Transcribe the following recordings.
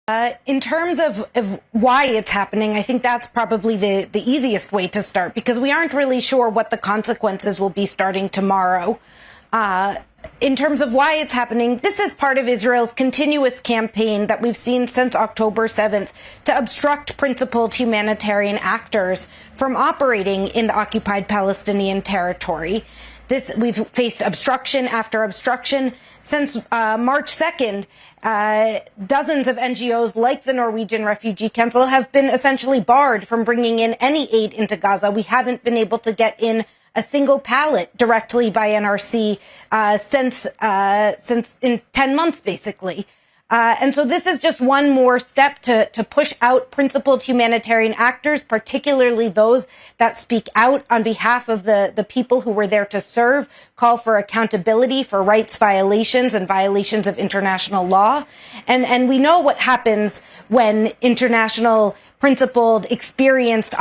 In terms of why it's happening, I think that's probably the easiest way to start, because we aren't really sure what the consequences will be starting tomorrow. In terms of why it's happening, this is part of Israel's continuous campaign that we've seen since October 7th to obstruct principled humanitarian actors from operating in the occupied Palestinian territory. We've faced obstruction after obstruction. Since March 2nd, dozens of NGOs like the Norwegian Refugee Council have been essentially barred from bringing in any aid into Gaza. We haven't been able to get in a single pallet directly by NRC since in 10 months, basically. And so this is just one more step to push out principled humanitarian actors, particularly those that speak out on behalf of the people who were there to serve, call for accountability for rights violations and violations of international law. And we know what happens when international principled, experienced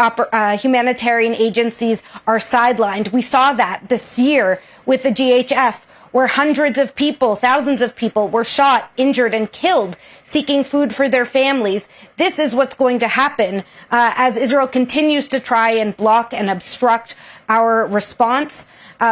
humanitarian agencies are sidelined. We saw that this year with the GHF, where hundreds of people, thousands of people were shot, injured, and killed seeking food for their families. This is what's going to happen as Israel continues to try and block and obstruct our response.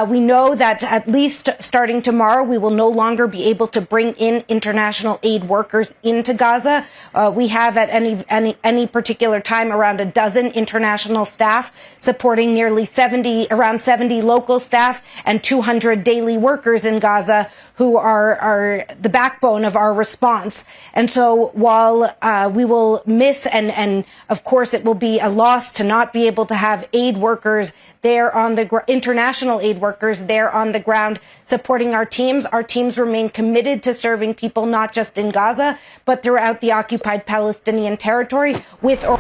We know that at least starting tomorrow, we will no longer be able to bring in international aid workers into Gaza. We have at any particular time around a dozen international staff supporting around 70 local staff and 200 daily workers in Gaza who are the backbone of our response. And so while we will miss and of course it will be a loss to not be able to have aid workers there on the international aid workers there on the ground supporting our teams remain committed to serving people not just in Gaza, but throughout the occupied Palestinian territory with or